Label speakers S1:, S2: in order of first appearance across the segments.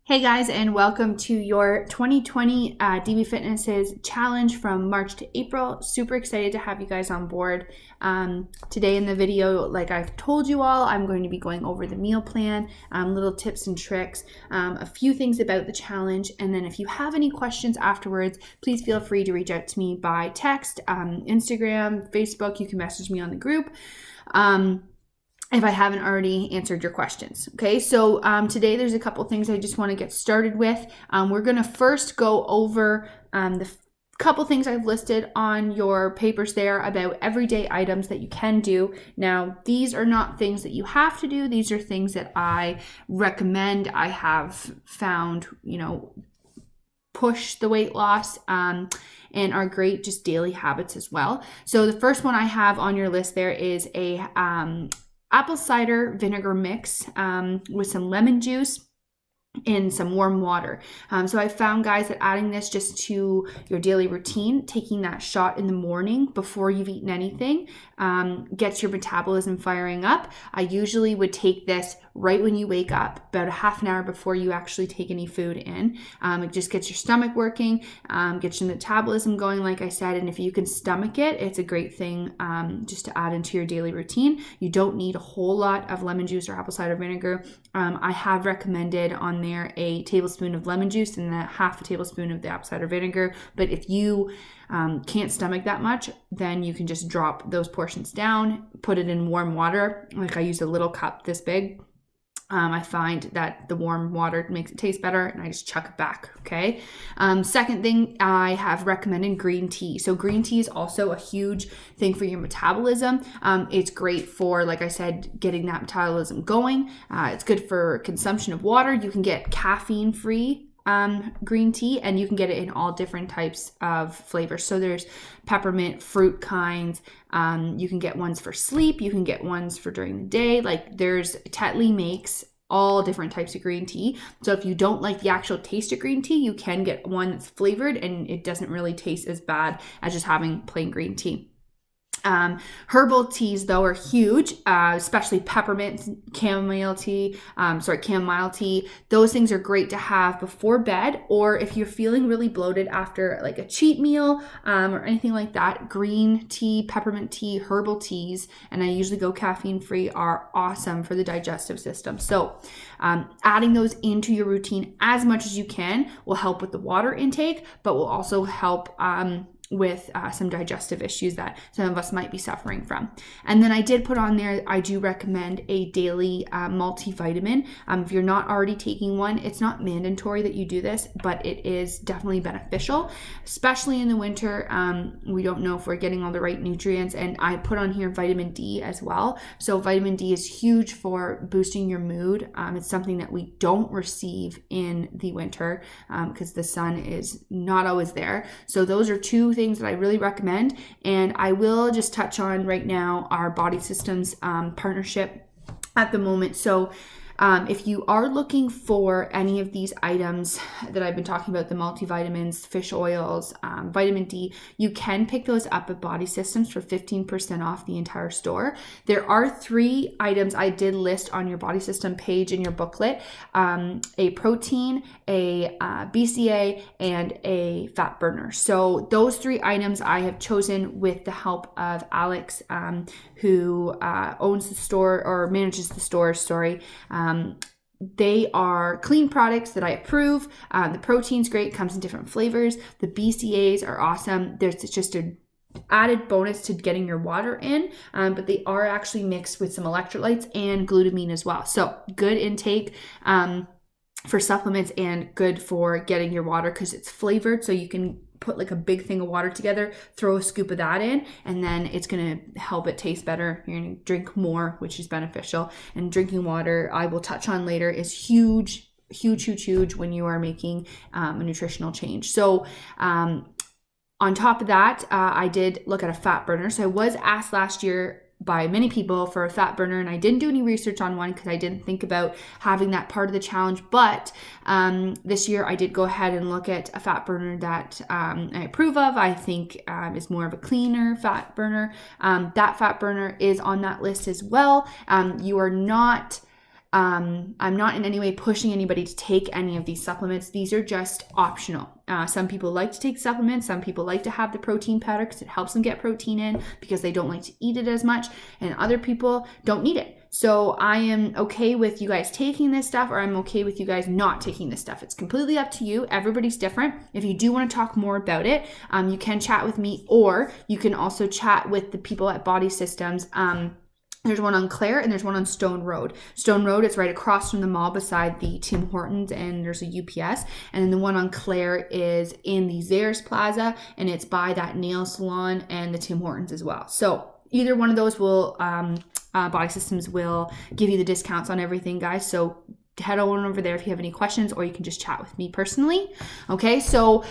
S1: Hey guys, and welcome to your 2020 DB Fitness's challenge from March to April. Super excited to have you guys on board. Today in the video, like I've told you all, I'm going to be going over the meal plan, little tips and tricks, a few things about the challenge, and then if you have any questions afterwards, please feel free to reach out to me by text, Instagram, Facebook. You can message me on the group. If I haven't already answered your questions. Okay, so today there's a couple things I just want to get started with. We're going to first go over the couple things I've listed on your papers there about everyday items that you can do. Now, these are not things that you have to do. These are things that I recommend. I have found, push the weight loss and are great just daily habits as well. So the first one I have on your list there is a apple cider vinegar mix with some lemon juice and some warm water. So I found, guys, that adding this just to your daily routine, taking that shot in the morning before you've eaten anything, gets your metabolism firing up. I usually would take this right when you wake up, about a half an hour before you actually take any food in. It just gets your stomach working, gets your metabolism going, like I said, and if you can stomach it, it's a great thing just to add into your daily routine. You don't need a whole lot of lemon juice or apple cider vinegar. I have recommended on there a tablespoon of lemon juice and half a tablespoon of the apple cider vinegar, but if you can't stomach that much, then you can just drop those portions down, put it in warm water. Like I use a little cup this big. I find that the warm water makes it taste better, and I just chuck it back, okay? Second thing, I have recommended green tea. So green tea is also a huge thing for your metabolism. It's great for, like I said, getting that metabolism going. It's good for consumption of water. You can get caffeine-free green tea, and you can get it in all different types of flavors. So there's peppermint, fruit kinds. You can get ones for sleep. You can get ones for during the day. Like Tetley makes all different types of green tea. So if you don't like the actual taste of green tea, you can get one that's flavored and it doesn't really taste as bad as just having plain green tea. Herbal teas, though, are huge, especially peppermint, chamomile tea. Those things are great to have before bed, or if you're feeling really bloated after like a cheat meal or anything like that. Green tea, peppermint tea, herbal teas, and I usually go caffeine free, are awesome for the digestive system. So adding those into your routine as much as you can will help with the water intake, but will also help with some digestive issues that some of us might be suffering from. And then I did put on there, I do recommend a daily multivitamin. If you're not already taking one, it's not mandatory that you do this, but it is definitely beneficial, especially in the winter. We don't know if we're getting all the right nutrients, and I put on here vitamin D as well. So vitamin D is huge for boosting your mood. It's something that we don't receive in the winter because the sun is not always there. So those are two things that I really recommend, and I will just touch on right now our Body Systems partnership at the moment. So if you are looking for any of these items that I've been talking about, the multivitamins, fish oils, vitamin D, you can pick those up at Body Systems for 15% off the entire store. There are 3 items I did list on your Body System page in your booklet, a protein, a BCA, and a fat burner. So those 3 items I have chosen with the help of Alex, who owns the store or manages the store, they are clean products that I approve. The protein's great, comes in different flavors. The BCAAs are awesome. There's just an added bonus to getting your water in, but they are actually mixed with some electrolytes and glutamine as well. So good intake for supplements and good for getting your water because it's flavored. So you can put like a big thing of water together, throw a scoop of that in, and then it's going to help it taste better. You're going to drink more, which is beneficial. And drinking water, I will touch on later, is huge when you are making a nutritional change. So on top of that, I did look at a fat burner. So I was asked last year by many people for a fat burner, and I didn't do any research on one because I didn't think about having that part of the challenge. But this year I did go ahead and look at a fat burner that I approve of. I think is more of a cleaner fat burner. That fat burner is on that list as well. You are not I'm not in any way pushing anybody to take any of these supplements. These are just optional. Some people like to take supplements. Some people like to have the protein powder because it helps them get protein in because they don't like to eat it as much. And other people don't need it. So I am okay with you guys taking this stuff, or I'm okay with you guys not taking this stuff. It's completely up to you. Everybody's different. If you do want to talk more about it, you can chat with me, or you can also chat with the people at Body Systems. There's one on Clare and there's one on Stone Road. Stone Road, it's right across from the mall beside the Tim Hortons, and there's a UPS. And then the one on Clare is in the Zayres Plaza, and it's by that nail salon and the Tim Hortons as well. So either one of those will, Body Systems will give you the discounts on everything, guys. So head on over there if you have any questions, or you can just chat with me personally. Okay, so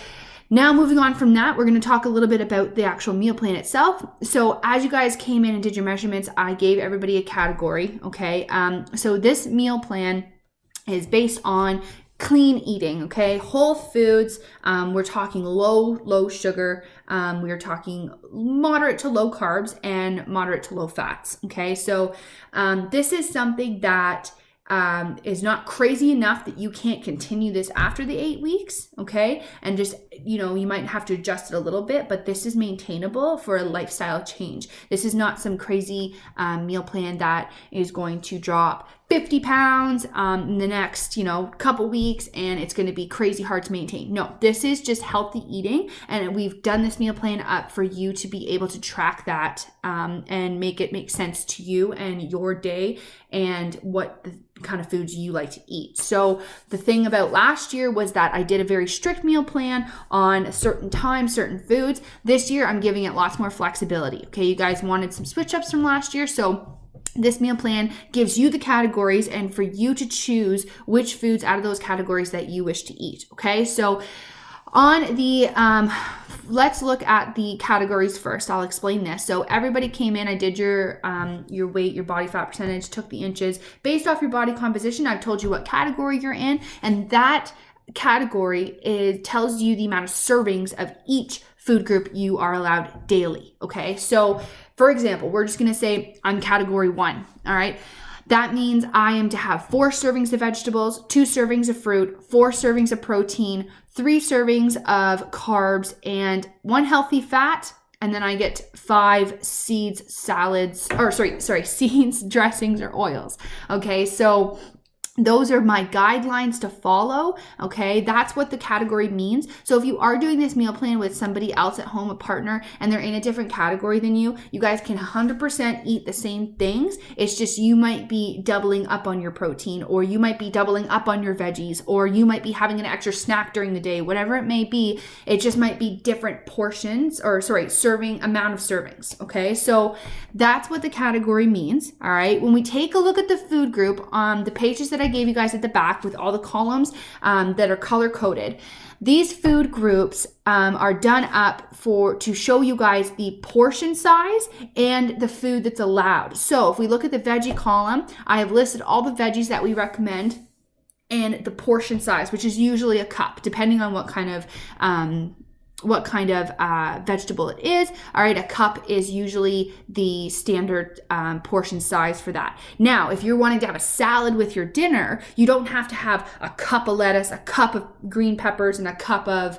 S1: now moving on from that, we're going to talk a little bit about the actual meal plan itself. So as you guys came in and did your measurements, I gave everybody a category, okay? So this meal plan is based on clean eating, okay? Whole foods. We're talking low sugar. We're talking moderate to low carbs and moderate to low fats, okay? So this is something that is not crazy enough that you can't continue this after the 8 weeks, okay? And just, you might have to adjust it a little bit, but this is maintainable for a lifestyle change. This is not some crazy meal plan that is going to drop 50 pounds in the next, couple weeks, and it's going to be crazy hard to maintain. No, this is just healthy eating, and we've done this meal plan up for you to be able to track that and make it make sense to you and your day and what the kind of foods you like to eat. So the thing about last year was that I did a very strict meal plan on a certain time, certain foods. This year, I'm giving it lots more flexibility. Okay, you guys wanted some switch ups from last year, so this meal plan gives you the categories and for you to choose which foods out of those categories that you wish to eat. Okay, so on the, let's look at the categories first. I'll explain this. So everybody came in, I did your weight, your body fat percentage, took the inches. Based off your body composition, I've told you what category you're in, and that category tells you the amount of servings of each food group you are allowed daily, okay? So for example, we're just gonna say I'm category 1, all right? That means I am to have 4 servings of vegetables, 2 servings of fruit, 4 servings of protein, 3 servings of carbs, and 1 healthy fat. And then I get 5 seeds, seeds, dressings, or oils. Okay, so those are my guidelines to follow, okay? That's what the category means. So if you are doing this meal plan with somebody else at home, a partner, and they're in a different category than you, you guys can 100% eat the same things. It's just you might be doubling up on your protein, or you might be doubling up on your veggies, or you might be having an extra snack during the day, whatever it may be. It just might be different portions, amount of servings, okay? So that's what the category means, all right? When we take a look at the food group, the pages that I gave you guys at the back with all the columns that are color coded. These food groups are done up to show you guys the portion size and the food that's allowed. So if we look at the veggie column, I have listed all the veggies that we recommend and the portion size, which is usually a cup, depending on what kind of vegetable it is. All right, a cup is usually the standard portion size for that. Now, if you're wanting to have a salad with your dinner, you don't have to have a cup of lettuce, a cup of green peppers, and a cup of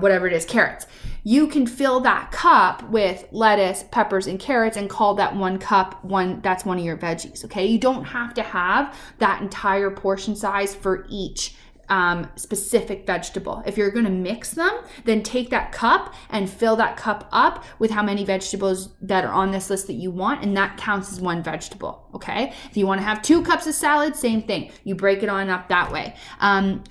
S1: whatever it is, carrots. You can fill that cup with lettuce, peppers, and carrots and call that one cup, that's one of your veggies, okay? You don't have to have that entire portion size for each specific vegetable. If you're going to mix them, then take that cup and fill that cup up with how many vegetables that are on this list that you want, and that counts as one vegetable, okay? If you want to have 2 cups of salad, same thing. You break it on up that way.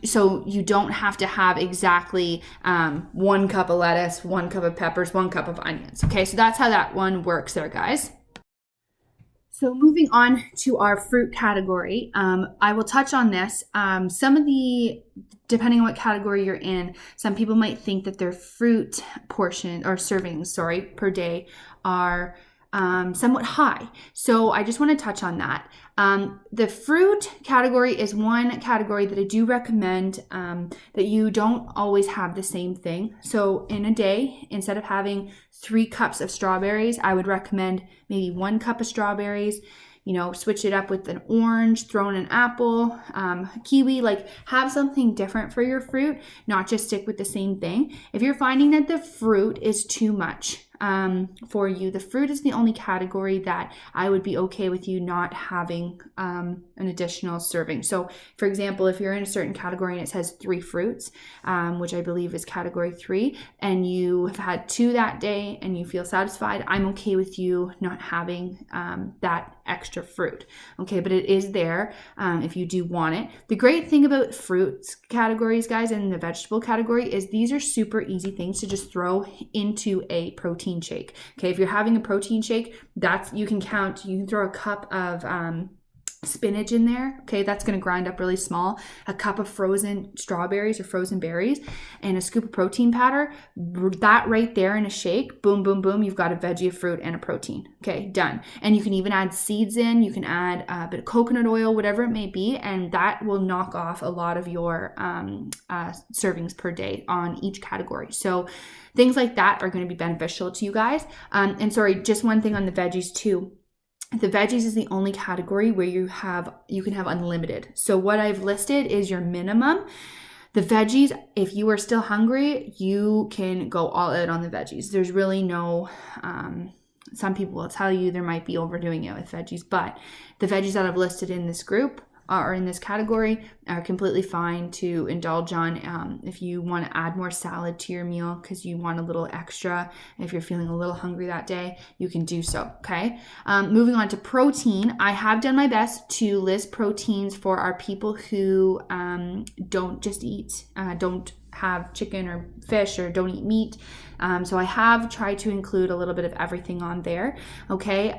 S1: So you don't have to have exactly 1 cup of lettuce, 1 cup of peppers, 1 cup of onions, okay? So that's how that one works there, guys. So moving on to our fruit category, I will touch on this. Depending on what category you're in, some people might think that their fruit portion or servings, per day are somewhat high. So I just want to touch on that. The fruit category is one category that I do recommend that you don't always have the same thing. So in a day, instead of having 3 cups of strawberries, I would recommend maybe 1 cup of strawberries, switch it up with an orange, throw in an apple, kiwi, like have something different for your fruit, not just stick with the same thing. If you're finding that the fruit is too much for you, the fruit is the only category that I would be okay with you not having an additional serving. So for example, if you're in a certain category and it says 3 fruits, which I believe is category 3, and you have had 2 that day and you feel satisfied, I'm okay with you not having that extra fruit. Okay, but it is there if you do want it. The great thing about fruits categories, guys, and the vegetable category is these are super easy things to just throw into a protein shake. Okay, if you're having a protein shake, you can throw a cup of spinach in there. Okay, that's going to grind up really small, a cup of frozen strawberries or frozen berries, and a scoop of protein powder. That right there in a shake, boom, boom, boom, you've got a veggie, a fruit, and a protein. Okay, done. And you can even add seeds in, you can add a bit of coconut oil, whatever it may be, and that will knock off a lot of your servings per day on each category. So things like that are going to be beneficial to you guys. And sorry, just one thing on the veggies too. The veggies is the only category where you can have unlimited. So what I've listed is your minimum. The veggies, if you are still hungry, you can go all out on the veggies. There's really no, some people will tell you there might be overdoing it with veggies, but the veggies that I've listed in this group or in this category are completely fine to indulge on. If you want to add more salad to your meal because you want a little extra, if you're feeling a little hungry that day, you can do so, okay? Moving on to protein, I have done my best to list proteins for our people who don't just eat, don't have chicken or fish or don't eat meat. So I have tried to include a little bit of everything on there, okay?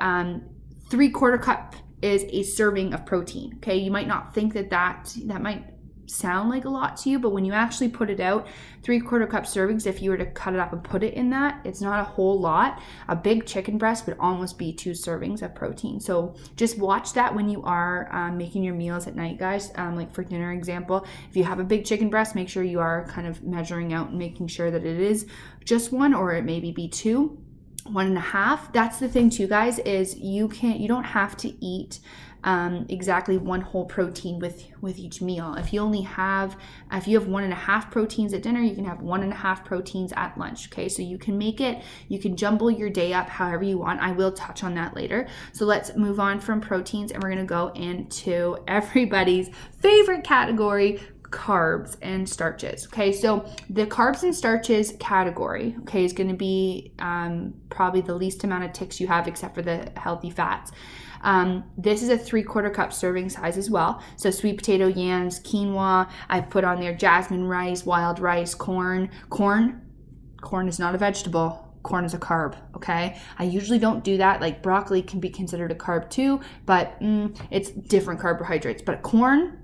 S1: 3/4 cup is a serving of protein. Okay, you might not think that might sound like a lot to you, but when you actually put it out, 3/4 cup servings, if you were to cut it up and put it in that, it's not a whole lot. A big chicken breast would almost be 2 servings of protein. So just watch that when you are making your meals at night, guys. Like for dinner example, if you have a big chicken breast, make sure you are kind of measuring out and making sure that it is just 1, or it maybe be 2. 1.5. That's the thing too, guys, is you don't have to eat exactly 1 whole protein with each meal. If you have 1.5 proteins at dinner, you can have 1.5 proteins at lunch. Okay, so you can jumble your day up however you want. I will touch on that later. So let's move on from proteins, and we're going to go into everybody's favorite category, carbs and starches. Okay, so the carbs and starches category, okay, is going to be probably the least amount of ticks you have except for the healthy fats. This is a 3/4 cup serving size as well. So sweet potato, yams, quinoa. I've put on there jasmine rice, wild rice, corn. Corn is not a vegetable. Corn is a carb, okay? I usually don't do that. Like broccoli can be considered a carb too, but it's different carbohydrates. But corn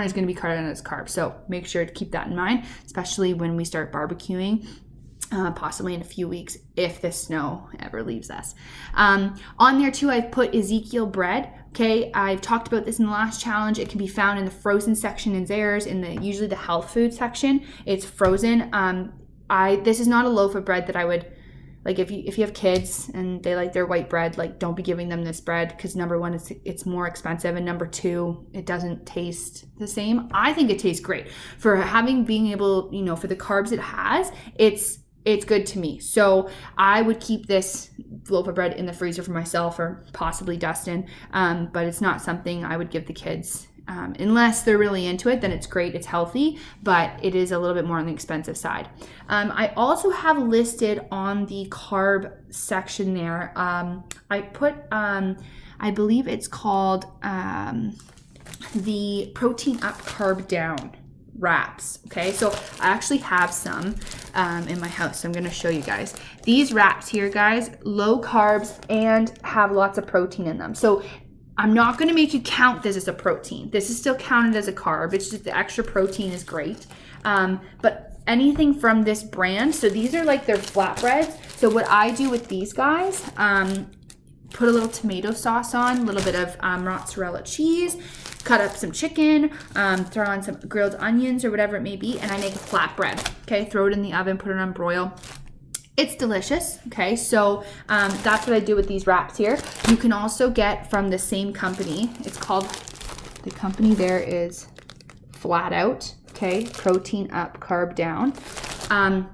S1: is going to be counted as carbs. So make sure to keep that in mind, especially when we start barbecuing, possibly in a few weeks if the snow ever leaves us. On there too, I've put Ezekiel bread. Okay, I've talked about this in the last challenge. It can be found in the frozen section in Zehrs, usually the health food section. It's frozen. This is not a loaf of bread that I would, like if you have kids and they like their white bread, like don't be giving them this bread because number 1, it's more expensive, and number 2, it doesn't taste the same. I think it tastes great for being able, for the carbs it has. It's good to me. So I would keep this loaf of bread in the freezer for myself or possibly Dustin, but it's not something I would give the kids. Unless they're really into it, then it's great, it's healthy, but it is a little bit more on the expensive side. I also have listed on the carb section there, I put, I believe it's called the Protein Up Carb Down wraps. Okay, so I actually have some in my house, so I'm going to show you guys. These wraps here, guys, low carbs and have lots of protein in them. So I'm not going to make you count this as a protein. This is still counted as a carb. It's just the extra protein is great. But anything from this brand, so these are like their flatbreads. So what I do with these guys, put a little tomato sauce on, a little bit of mozzarella cheese, cut up some chicken, throw on some grilled onions or whatever it may be, and I make a flatbread. Okay, throw it in the oven, put it on broil. It's delicious. Okay, so that's what I do with these wraps here. You can also get from the same company. It's called, the company there is Flat Out. Okay, protein up, carb down.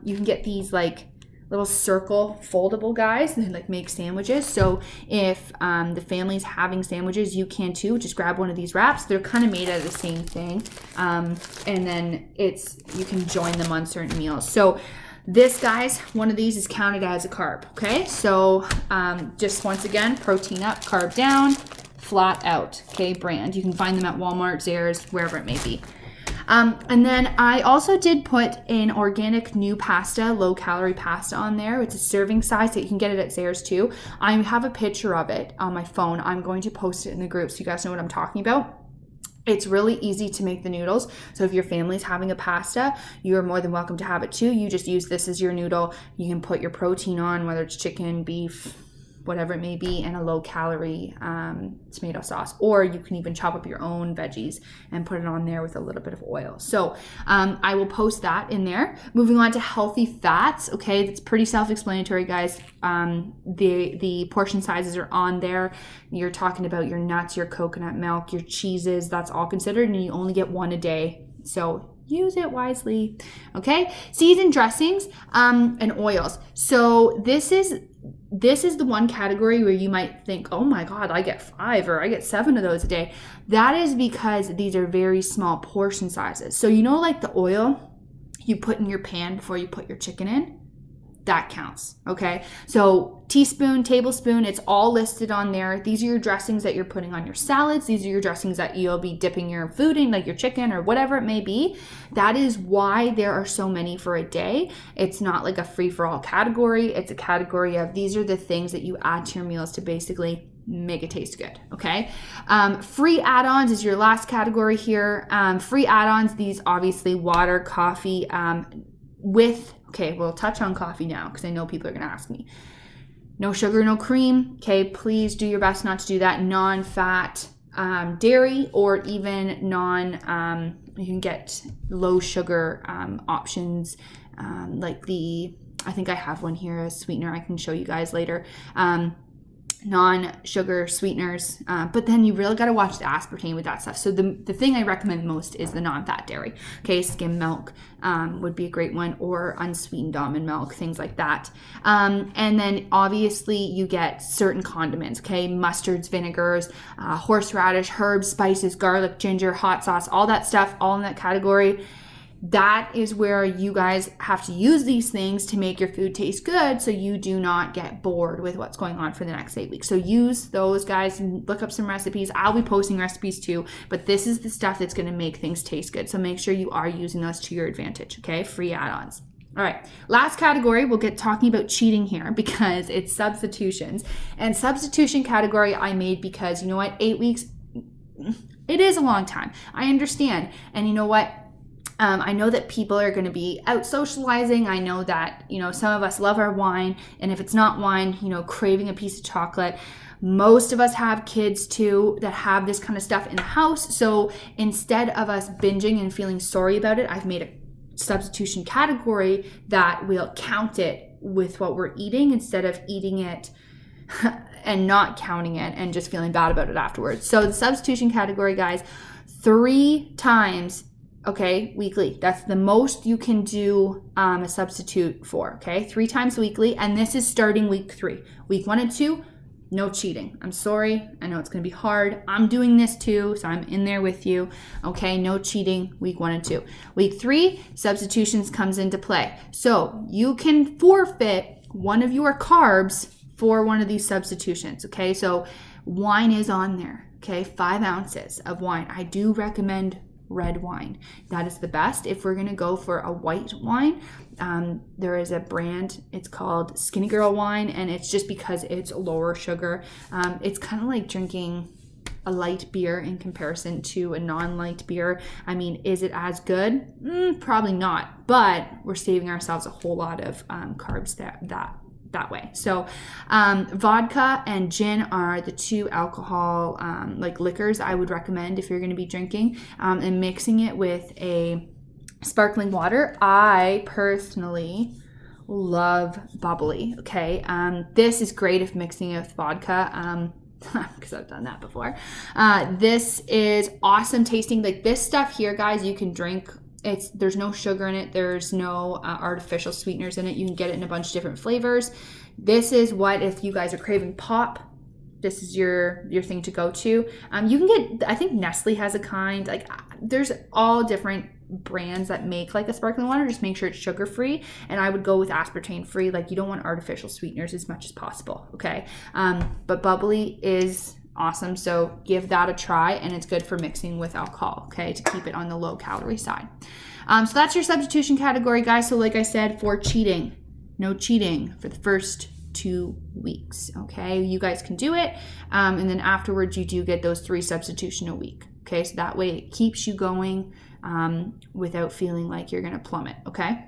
S1: You can get these like little circle foldable guys and like make sandwiches. So if the family's having sandwiches, you can too. Just grab one of these wraps. They're kind of made out of the same thing, and then you can join them on certain meals. So this, guys, one of these is counted as a carb. Okay, so just once again, protein up, carb down, Flat Out. Okay, brand. You can find them at Walmart, Zehrs, wherever it may be. And then I also did put an organic new pasta, low-calorie pasta on there. It's a serving size, so you can get it at Zehrs too. I have a picture of it on my phone. I'm going to post it in the group so you guys know what I'm talking about. It's really easy to make the noodles. So if your family's having a pasta, you're more than welcome to have it too. You just use this as your noodle. You can put your protein on, whether it's chicken, beef, whatever it may be, and a low-calorie tomato sauce. Or you can even chop up your own veggies and put it on there with a little bit of oil. So I will post that in there. Moving on to healthy fats. Okay, that's pretty self-explanatory, guys. The portion sizes are on there. You're talking about your nuts, your coconut milk, your cheeses. That's all considered, and you only get one a day. So use it wisely. Okay, seasoned dressings and oils. So this is the one category where you might think, oh my God, I get 5 or I get 7 of those a day. That is because these are very small portion sizes. So you know, like the oil you put in your pan before you put your chicken in, that counts. Okay, so teaspoon, tablespoon, it's all listed on there. These are your dressings that you're putting on your salads. These are your dressings that you'll be dipping your food in, like your chicken or whatever it may be. That is why there are so many for a day. It's not like a free-for-all category. It's a category of these are the things that you add to your meals to basically make it taste good. Okay, free add-ons is your last category here. Free add-ons, these obviously water, coffee, okay, we'll touch on coffee now because I know people are going to ask me. No sugar, no cream. Okay, please do your best not to do that. Non-fat dairy, or even you can get low sugar options like I think I have one here, a sweetener I can show you guys later. Non-sugar sweeteners, but then you really got to watch the aspartame with that stuff. So the thing I recommend most is the non-fat dairy. Okay, skim milk would be a great one, or unsweetened almond milk, things like that. And then obviously you get certain condiments. Okay, mustards, vinegars, horseradish, herbs, spices, garlic, ginger, hot sauce, all that stuff, all in that category. That is where you guys have to use these things to make your food taste good, so you do not get bored with what's going on for the next 8 weeks. So use those, guys, and look up some recipes. I'll be posting recipes too, but this is the stuff that's going to make things taste good. So make sure you are using those to your advantage. Okay, free add-ons. All right, last category, we'll get talking about cheating here because it's substitutions. And substitution category I made because, you know what, 8 weeks, it is a long time. I understand. And you know what? I know that people are going to be out socializing. I know that, some of us love our wine. And if it's not wine, craving a piece of chocolate. Most of us have kids too that have this kind of stuff in the house. So instead of us binging and feeling sorry about it, I've made a substitution category that will count it with what we're eating instead of eating it and not counting it and just feeling bad about it afterwards. So the substitution category, guys, 3 times, okay, weekly. That's the most you can do a substitute for, okay? 3 times weekly, and this is starting week 3. Week 1 and 2, no cheating. I'm sorry. I know it's going to be hard. I'm doing this too, so I'm in there with you. Okay, no cheating week 1 and 2. Week 3, substitutions comes into play. So you can forfeit one of your carbs for one of these substitutions, okay? So wine is on there, okay? 5 ounces of wine. I do recommend red wine. That is the best. If we're going to go for a white wine, there is a brand, it's called Skinny Girl wine, and it's just because it's lower sugar. It's kind of like drinking a light beer in comparison to a non-light beer. I mean, is it as good? Probably not, but we're saving ourselves a whole lot of carbs that way. So vodka and gin are the 2 alcohol like liquors I would recommend if you're going to be drinking, and mixing it with a sparkling water. I personally love bubbly. Okay. This is great if mixing it with vodka. Because I've done that before. This is awesome tasting. Like this stuff here, guys, you can drink. There's no sugar in it. There's no artificial sweeteners in it. You can get it in a bunch of different flavors. This is what, if you guys are craving pop, this is your thing to go to. You can get, I think Nestle has a kind. Like there's all different brands that make like a sparkling water. Just make sure it's sugar free, and I would go with aspartame free. Like you don't want artificial sweeteners as much as possible. Okay. But bubbly is awesome, so give that a try, and it's good for mixing with alcohol, okay, to keep it on the low calorie side. So that's your substitution category, guys. So like I said, for cheating, no cheating for the first 2 weeks. Okay, you guys can do it, and then afterwards you do get those 3 substitution a week. Okay, so that way it keeps you going without feeling like you're gonna plummet. Okay.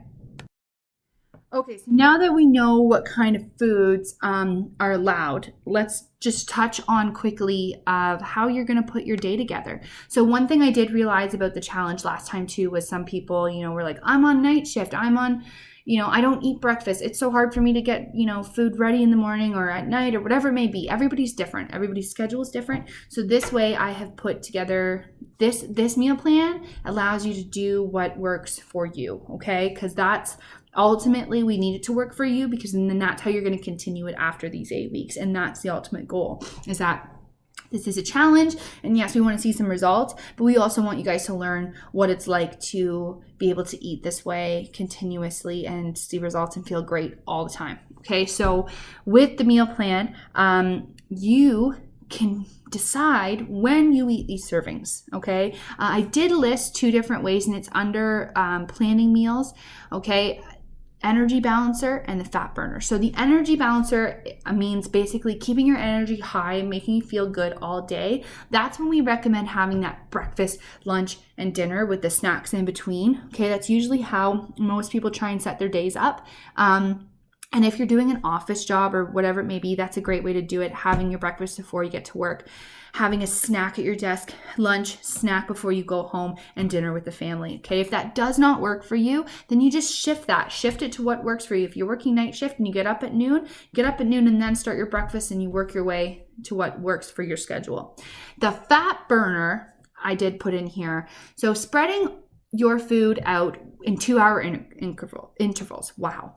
S1: Okay, so now that we know what kind of foods are allowed, let's just touch on quickly of how you're going to put your day together. So one thing I did realize about the challenge last time too was some people, were like, I'm on night shift, I'm on, I don't eat breakfast. It's so hard for me to get, food ready in the morning or at night or whatever it may be. Everybody's different. Everybody's schedule is different. So this way I have put together this meal plan allows you to do what works for you. Okay. Because that's ultimately we need it to work for you, because then that's how you're going to continue it after these 8 weeks. And that's the ultimate goal, is that this is a challenge, and yes, we want to see some results, but we also want you guys to learn what it's like to be able to eat this way continuously and see results and feel great all the time. Okay, so with the meal plan, you can decide when you eat these servings. Okay, I did list 2 different ways, and it's under planning meals. Okay, energy balancer and the fat burner. So the energy balancer means basically keeping your energy high, making you feel good all day. That's when we recommend having that breakfast, lunch, and dinner with the snacks in between. Okay, that's usually how most people try and set their days up. And if you're doing an office job or whatever it may be, that's a great way to do it. Having your breakfast before you get to work, having a snack at your desk, lunch, snack before you go home, and dinner with the family. Okay, if that does not work for you, then you just shift it to what works for you. If you're working night shift and you get up at noon and then start your breakfast, and you work your way to what works for your schedule. The fat burner I did put in here. So spreading your food out in 2-hour intervals. Wow.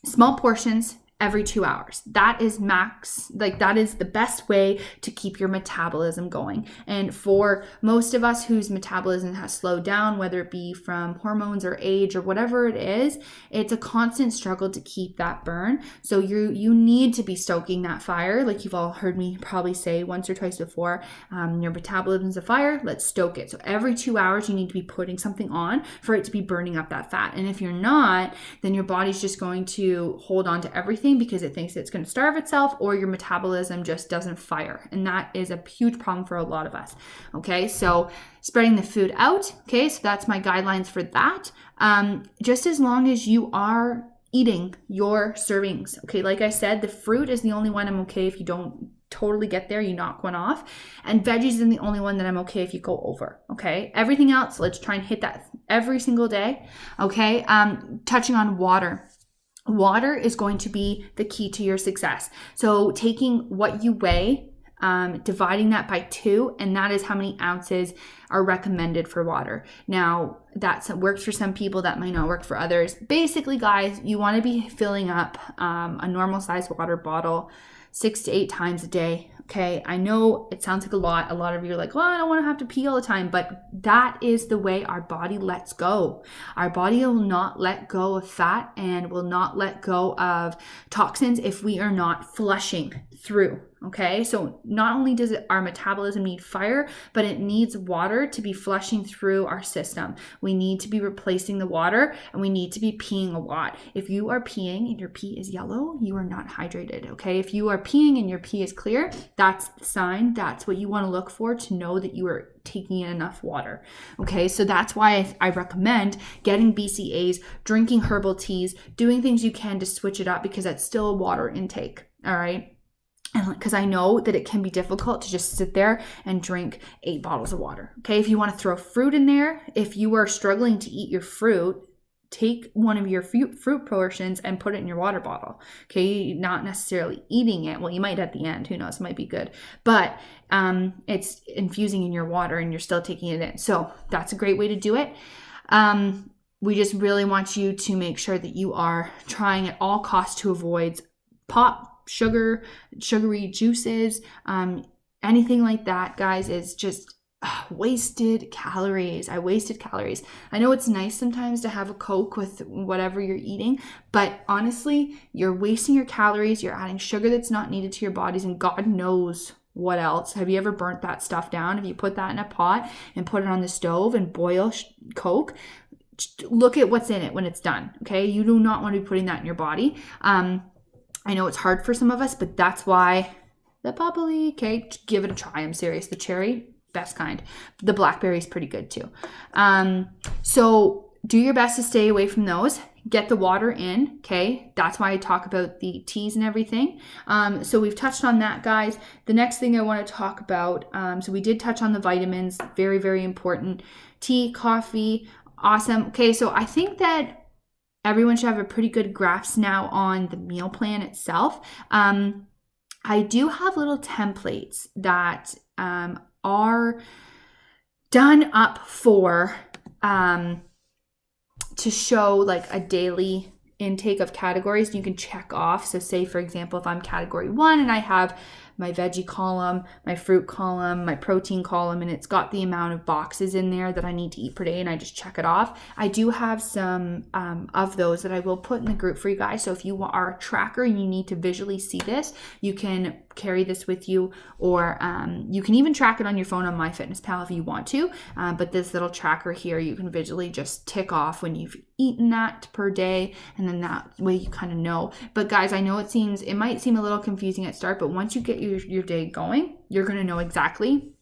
S1: Small portions every 2 hours. That is max, like that is the best way to keep your metabolism going. And for most of us whose metabolism has slowed down, whether it be from hormones or age or whatever it is, it's a constant struggle to keep that burn. So you need to be stoking that fire. Like you've all heard me probably say once or twice before, your metabolism's a fire, let's stoke it. So every 2 hours you need to be putting something on for it to be burning up that fat. And if you're not, then your body's just going to hold on to everything because it thinks it's going to starve itself, or your metabolism just doesn't fire. And that is a huge problem for a lot of us. Okay, so spreading the food out. Okay, so that's my guidelines for that. Just as long as you are eating your servings. Okay, like I said, the fruit is the only one I'm okay if you don't totally get there, you knock one off. And veggies is the only one that I'm okay if you go over. Okay, everything else, let's try and hit that every single day. Okay, touching on water. Water is going to be the key to your success. So taking what you weigh, dividing that by 2, and that is how many ounces are recommended for water. Now, that works for some people, that might not work for others. Basically, guys, you want to be filling up a normal size water bottle 6 to 8 times a day. Okay, I know it sounds like a lot. A lot of you are like, well, I don't want to have to pee all the time, but that is the way our body lets go. Our body will not let go of fat and will not let go of toxins if we are not flushing through. Okay, so not only does our metabolism need fire, but it needs water to be flushing through our system. We need to be replacing the water, and we need to be peeing a lot. If you are peeing and your pee is yellow, you are not hydrated. Okay, if you are peeing and your pee is clear, that's the sign. That's what you want to look for to know that you are taking in enough water. Okay, so that's why I recommend getting BCAAs, drinking herbal teas, doing things you can to switch it up, because that's still a water intake. All right. Because I know that it can be difficult to just sit there and drink 8 bottles of water. Okay, if you want to throw fruit in there, if you are struggling to eat your fruit, take one of your fruit portions and put it in your water bottle. Okay, not necessarily eating it. Well, you might at the end, who knows, it might be good, but it's infusing in your water and you're still taking it in. So that's a great way to do it. We just really want you to make sure that you are trying at all costs to avoid pop, sugary juices, anything like that, guys, is just wasted calories. I wasted calories. I know it's nice sometimes to have a Coke with whatever you're eating, but honestly, you're wasting your calories. You're adding sugar that's not needed to your bodies, and God knows what else. Have you ever burnt that stuff down? If you put that in a pot and put it on the stove and boil Coke, look at what's in it when it's done. Okay, you do not want to be putting that in your body. I know it's hard for some of us, but that's why the bubbly, okay, give it a try. I'm serious. The cherry, best kind. The blackberry is pretty good too. So do your best to stay away from those. Get the water in, okay? That's why I talk about the teas and everything. So we've touched on that, guys. The next thing I want to talk about, so we did touch on the vitamins, very, very important. Tea, coffee, awesome. Okay, so I think that everyone should have a pretty good grasp now on the meal plan itself. I do have little templates that are done up for to show like a daily intake of categories you can check off. So say, for example, if I'm category 1 and I have my veggie column, my fruit column, my protein column, and it's got the amount of boxes in there that I need to eat per day, and I just check it off. I do have some of those that I will put in the group for you guys. So if you are a tracker and you need to visually see this, you can carry this with you, or you can even track it on your phone on MyFitnessPal if you want to. But this little tracker here, you can visually just tick off when you've eaten that per day, and then that way you kind of know. But guys, I know it might seem a little confusing at start, but once you get your day going, you're going to know exactly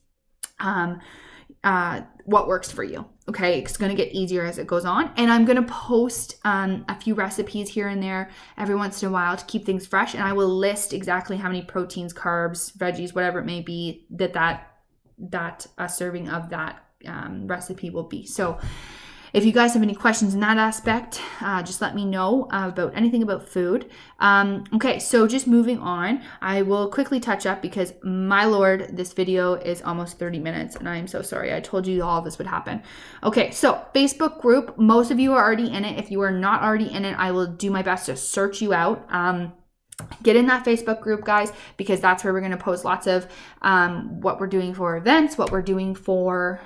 S1: what works for you. Okay, it's going to get easier as it goes on, and I'm going to post a few recipes here and there every once in a while to keep things fresh, and I will list exactly how many proteins, carbs, veggies, whatever it may be that a serving of that recipe will be. So if you guys have any questions in that aspect, just let me know about anything about food. Okay, so just moving on, I will quickly touch up because, my Lord, this video is almost 30 minutes and I am so sorry. I told you all this would happen. Okay, so Facebook group, most of you are already in it. If you are not already in it, I will do my best to search you out. Get in that Facebook group, guys, because that's where we're going to post lots of what we're doing for events, what we're doing for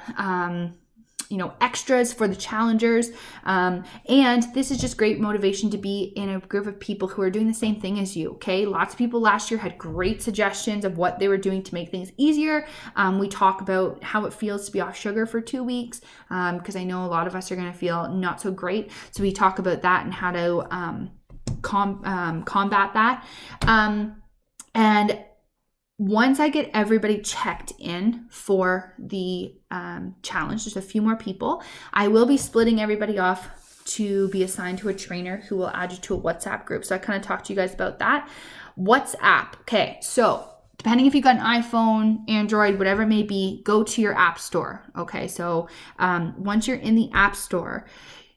S1: extras for the challengers. And this is just great motivation to be in a group of people who are doing the same thing as you. Okay. Lots of people last year had great suggestions of what they were doing to make things easier. We talk about how it feels to be off sugar for 2 weeks. Because I know a lot of us are going to feel not so great. So we talk about that and how to, combat that. And once I get everybody checked in for the challenge, just a few more people, I will be splitting everybody off to be assigned to a trainer who will add you to a WhatsApp group. So I kind of talked to you guys about that. WhatsApp. Okay, so depending if you've got an iPhone, Android, whatever it may be, go to your app store. Okay, so once you're in the app store,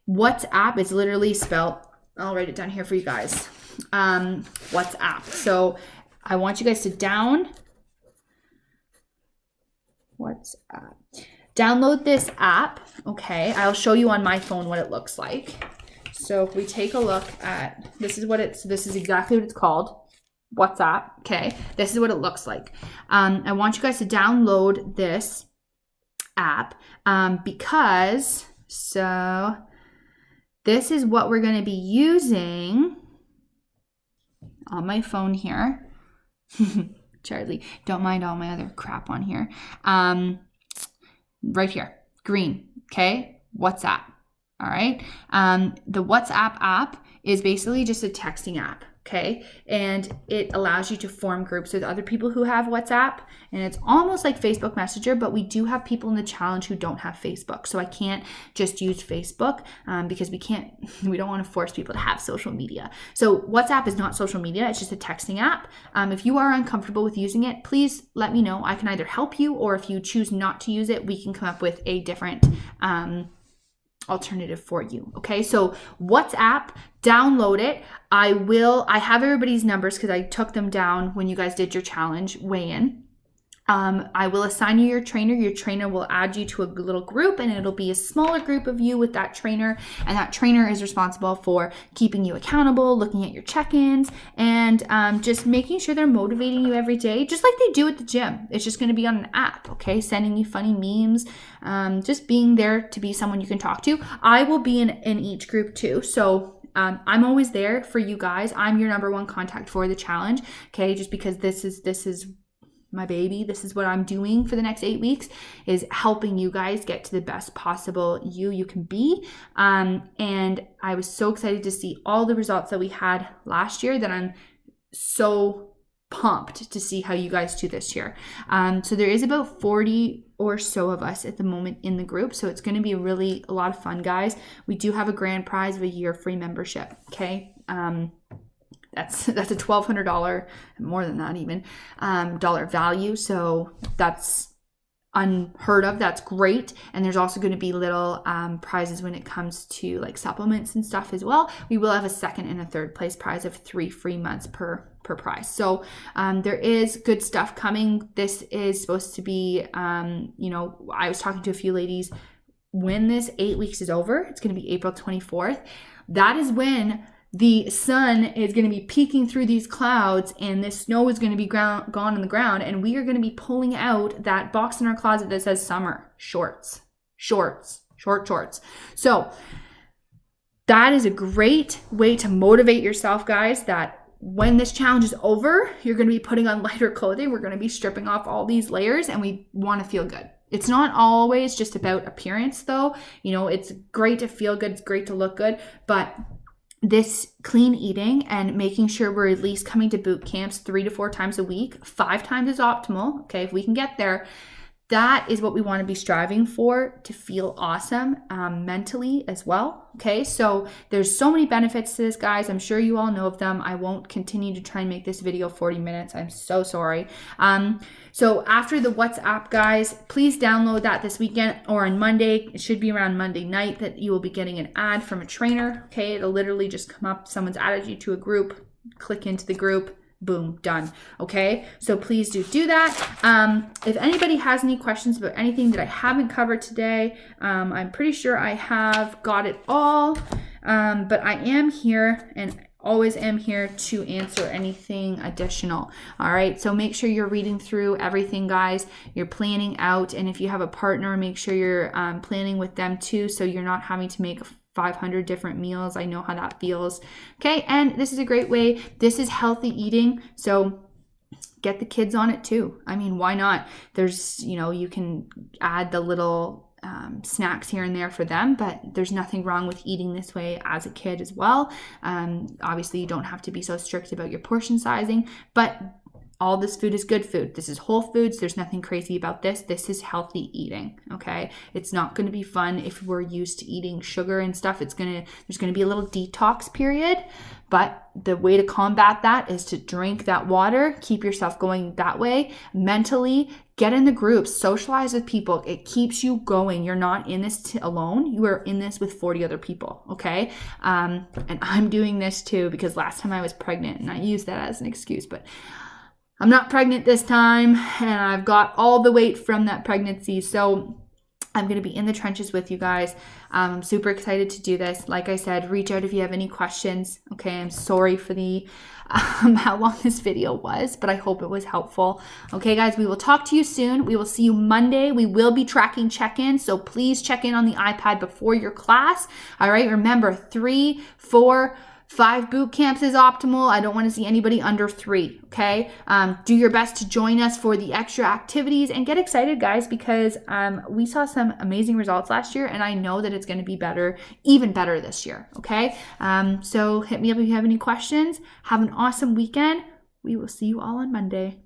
S1: WhatsApp is literally spelled, I'll write it down here for you guys. WhatsApp. So I want you guys to download this app. Okay, I'll show you on my phone what it looks like. So if we take a look at, this is exactly what it's called, WhatsApp. Okay, this is what it looks like. I want you guys to download this app because this is what we're going to be using on my phone here. Charlie, don't mind all my other crap on here. Right here, green, okay? WhatsApp, all right? The WhatsApp app is basically just a texting app, okay? And it allows you to form groups with other people who have WhatsApp, and it's almost like Facebook Messenger, but we do have people in the challenge who don't have Facebook. So I can't just use Facebook because we don't want to force people to have social media. So WhatsApp is not social media, it's just a texting app. If you are uncomfortable with using it, please let me know. I can either help you, or if you choose not to use it, we can come up with a different alternative for you. Okay, so WhatsApp, download it. I have everybody's numbers because I took them down when you guys did your challenge weigh-in. I will assign you your trainer. Your trainer will add you to a little group, and it'll be a smaller group of you with that trainer. And that trainer is responsible for keeping you accountable, looking at your check-ins, and just making sure they're motivating you every day, just like they do at the gym. It's just going to be on an app, okay? Sending you funny memes, just being there to be someone you can talk to. I will be in each group too. So I'm always there for you guys. I'm your number one contact for the challenge, okay? Just because this is my baby. This is what I'm doing for the next 8 weeks, is helping you guys get to the best possible you can be. And I was so excited to see all the results that we had last year that I'm so pumped to see how you guys do this year. So there is about 40 or so of us at the moment in the group. So it's going to be really a lot of fun, guys. We do have a grand prize of a year free membership. Okay. That's a $1,200, more than that even, dollar value. So that's unheard of. That's great. And there's also going to be little prizes when it comes to like supplements and stuff as well. We will have a second and a third place prize of 3 free months per prize. So there is good stuff coming. This is supposed to be, I was talking to a few ladies when this 8 weeks is over. It's going to be April 24th. That is when the sun is going to be peeking through these clouds, and this snow is going to be gone on the ground, and we are going to be pulling out that box in our closet that says summer short shorts. So that is a great way to motivate yourself, guys, that when this challenge is over, you're going to be putting on lighter clothing. We're going to be stripping off all these layers, and we want to feel good. It's not always just about appearance, though. It's great to feel good. It's great to look good, but this clean eating and making sure we're at least coming to boot camps 3 to 4 times a week, 5 times is optimal. Okay, if we can get there, that is what we want to be striving for, to feel awesome mentally as well. Okay, so there's so many benefits to this, guys. I'm sure you all know of them. I won't continue to try and make this video 40 minutes. I'm so sorry. So after the WhatsApp, guys, please download that this weekend or on Monday. It should be around Monday night that you will be getting an ad from a trainer. Okay, it'll literally just come up. Someone's added you to a group. Click into the group. Boom, done. Okay, so please do that. If anybody has any questions about anything that I haven't covered today, I'm pretty sure I have got it all, but I am here and always am here to answer anything additional. All right, so make sure you're reading through everything, guys. You're planning out, and if you have a partner, make sure you're planning with them too, so you're not having to make 500 different meals. I know how that feels. Okay, and this is a great way. This is healthy eating, so get the kids on it too. I mean, why not? There's, you can add the little snacks here and there for them, but there's nothing wrong with eating this way as a kid as well. Obviously, you don't have to be so strict about your portion sizing, but all this food is good food. This is whole foods. There's nothing crazy about this. This is healthy eating, okay? It's not going to be fun if we're used to eating sugar and stuff. There's going to be a little detox period, but the way to combat that is to drink that water, keep yourself going that way. Mentally, get in the groups, socialize with people. It keeps you going. You're not in this alone. You are in this with 40 other people, okay? And I'm doing this too because last time I was pregnant, and I use that as an excuse, but I'm not pregnant this time, and I've got all the weight from that pregnancy. So I'm going to be in the trenches with you guys. I'm super excited to do this. Like I said, reach out if you have any questions. Okay, I'm sorry for the how long this video was, but I hope it was helpful. Okay, guys, we will talk to you soon. We will see you Monday. We will be tracking check-ins, so please check in on the iPad before your class. All right, remember 3, 4, 5 boot camps is optimal. I don't want to see anybody under 3, okay? Do your best to join us for the extra activities and get excited, guys, because we saw some amazing results last year, and I know that it's going to be better, even better this year, okay? So hit me up if you have any questions. Have an awesome weekend. We will see you all on Monday.